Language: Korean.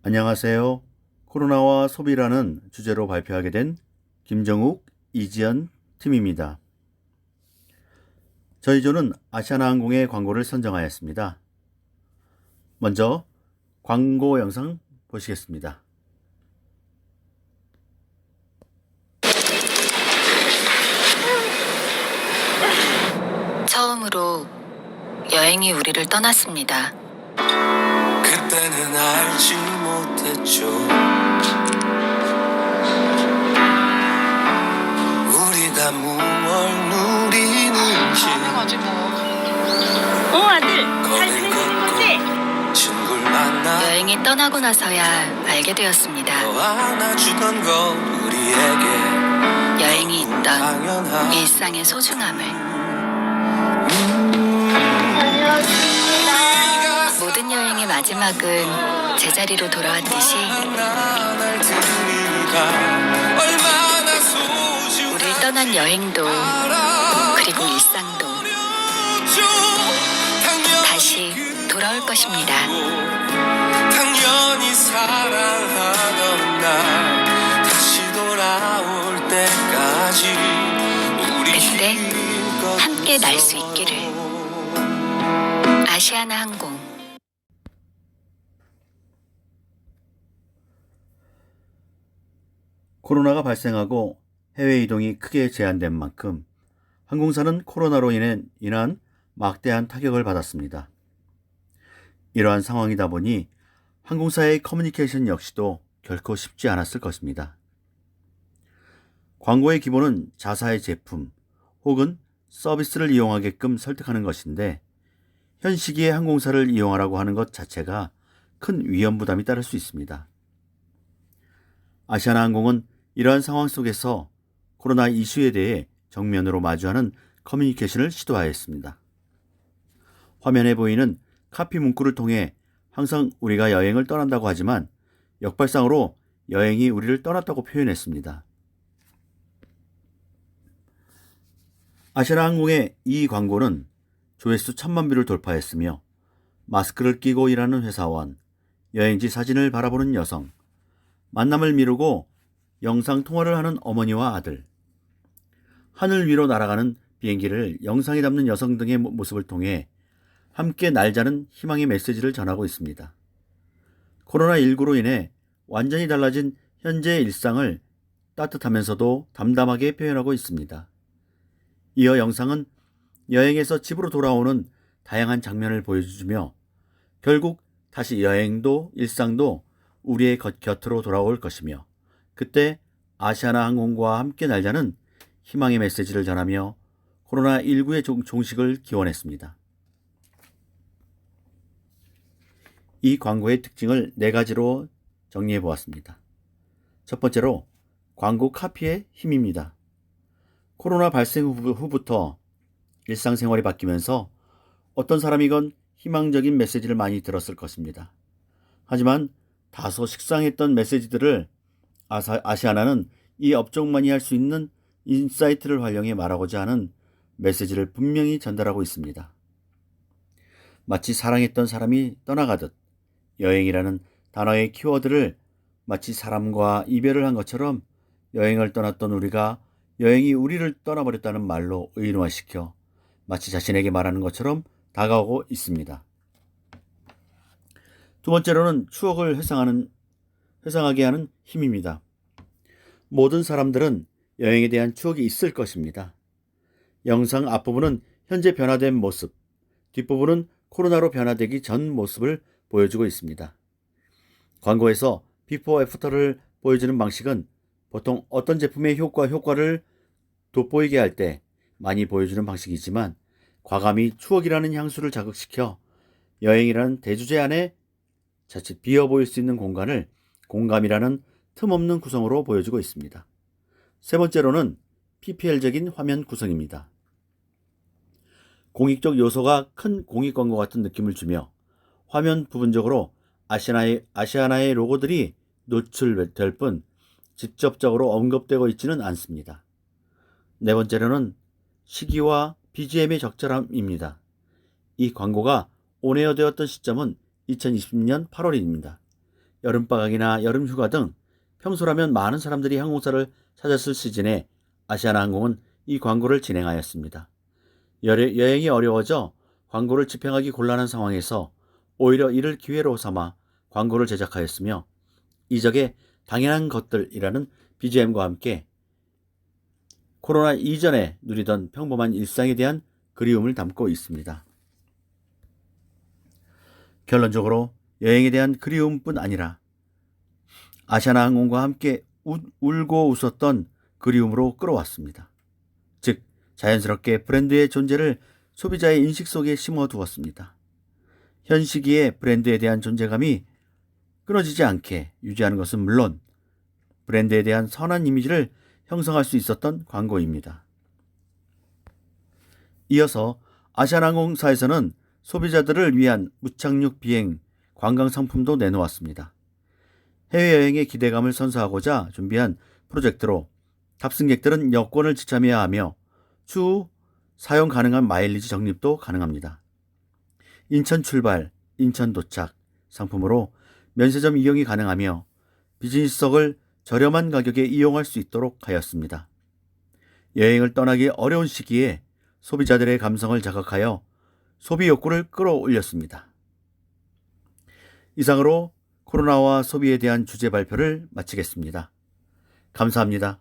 안녕하세요. 코로나와 소비라는 주제로 발표하게 된 김정욱, 이지연 팀입니다. 저희 조는 아시아나항공의 광고를 선정하였습니다. 먼저 광고 영상 보시겠습니다. 처음으로 여행이 우리를 떠났습니다. 그때는 알지 못했죠. 우리가 무얼 누리는지. 가능하지 뭐. 아들 잘 거길 지내시는지? 걷고 친구를 만나 여행이 떠나고 나서야 알게 되었습니다. 너 안아주던 건 우리에게 여행이 있던 당연한 일상의 소중함을. 모든 여행의 마지막은 제자리로 돌아왔듯이 날 들으니까 얼마나 소중한 우릴 떠난 여행도 그리고 일상도 다시 돌아올 것입니다. 당연히 사랑하던 날 다시 돌아올 때까지 우리 그때 힘껏 함께 날 수 있기를. 아시아나항공. 코로나가 발생하고 해외 이동이 크게 제한된 만큼 항공사는 코로나로 인한 막대한 타격을 받았습니다. 이러한 상황이다 보니 항공사의 커뮤니케이션 역시도 결코 쉽지 않았을 것입니다. 광고의 기본은 자사의 제품 혹은 서비스를 이용하게끔 설득하는 것인데 현 시기에 항공사를 이용하라고 하는 것 자체가 큰 위험 부담이 따를 수 있습니다. 아시아나항공은 이러한 상황 속에서 코로나 이슈에 대해 정면으로 마주하는 커뮤니케이션을 시도하였습니다. 화면에 보이는 카피 문구를 통해 항상 우리가 여행을 떠난다고 하지만 역발상으로 여행이 우리를 떠났다고 표현했습니다. 아시아나항공의 이 광고는 조회수 1,000만 뷰를 돌파했으며 마스크를 끼고 일하는 회사원, 여행지 사진을 바라보는 여성, 만남을 미루고 영상 통화를 하는 어머니와 아들, 하늘 위로 날아가는 비행기를 영상에 담는 여성 등의 모습을 통해 함께 날자는 희망의 메시지를 전하고 있습니다. 코로나19로 인해 완전히 달라진 현재의 일상을 따뜻하면서도 담담하게 표현하고 있습니다. 이어 영상은 여행에서 집으로 돌아오는 다양한 장면을 보여주며 결국 다시 여행도 일상도 우리의 곁으로 돌아올 것이며 그때 아시아나항공과 함께 날자는 희망의 메시지를 전하며 코로나19의 종식을 기원했습니다. 이 광고의 특징을 4가지로 정리해 보았습니다. 첫 번째로 광고 카피의 힘입니다. 코로나 발생 후부터 일상생활이 바뀌면서 어떤 사람이건 희망적인 메시지를 많이 들었을 것입니다. 하지만 다소 식상했던 메시지들을 아시아나는 이 업종만이 할 수 있는 인사이트를 활용해 말하고자 하는 메시지를 분명히 전달하고 있습니다. 마치 사랑했던 사람이 떠나가듯 여행이라는 단어의 키워드를 마치 사람과 이별을 한 것처럼 여행을 떠났던 우리가 여행이 우리를 떠나버렸다는 말로 의인화시켜 마치 자신에게 말하는 것처럼 다가오고 있습니다. 두 번째로는 추억을 회상하게 하는 힘입니다. 모든 사람들은 여행에 대한 추억이 있을 것입니다. 영상 앞부분은 현재 변화된 모습, 뒷부분은 코로나로 변화되기 전 모습을 보여주고 있습니다. 광고에서 비포 애프터를 보여주는 방식은 보통 어떤 제품의 효과를 돋보이게 할 때 많이 보여주는 방식이지만 과감히 추억이라는 향수를 자극시켜 여행이라는 대주제 안에 자칫 비어 보일 수 있는 공간을 공감이라는 틈없는 구성으로 보여주고 있습니다. 세 번째로는 PPL적인 화면 구성입니다. 공익적 요소가 큰 공익 광고 같은 느낌을 주며 화면 부분적으로 아시아나의 로고들이 노출될 뿐 직접적으로 언급되고 있지는 않습니다. 네 번째로는 시기와 BGM의 적절함입니다. 이 광고가 온에어되었던 시점은 2020년 8월입니다. 여름방학이나 여름휴가 등 평소라면 많은 사람들이 항공사를 찾았을 시즌에 아시아나항공은 이 광고를 진행하였습니다. 여행이 어려워져 광고를 집행하기 곤란한 상황에서 오히려 이를 기회로 삼아 광고를 제작하였으며 이적의 당연한 것들이라는 BGM과 함께 코로나 이전에 누리던 평범한 일상에 대한 그리움을 담고 있습니다. 결론적으로 여행에 대한 그리움뿐 아니라 아시아나항공과 함께 울고 웃었던 그리움으로 끌어왔습니다. 즉 자연스럽게 브랜드의 존재를 소비자의 인식 속에 심어두었습니다. 현 시기에 브랜드에 대한 존재감이 끊어지지 않게 유지하는 것은 물론 브랜드에 대한 선한 이미지를 형성할 수 있었던 광고입니다. 이어서 아시아나항공사에서는 소비자들을 위한 무착륙 비행 관광 상품도 내놓았습니다. 해외여행의 기대감을 선사하고자 준비한 프로젝트로 탑승객들은 여권을 지참해야 하며 추후 사용 가능한 마일리지 적립도 가능합니다. 인천 출발, 인천 도착 상품으로 면세점 이용이 가능하며 비즈니스석을 저렴한 가격에 이용할 수 있도록 하였습니다. 여행을 떠나기 어려운 시기에 소비자들의 감성을 자극하여 소비 욕구를 끌어올렸습니다. 이상으로 코로나와 소비에 대한 주제 발표를 마치겠습니다. 감사합니다.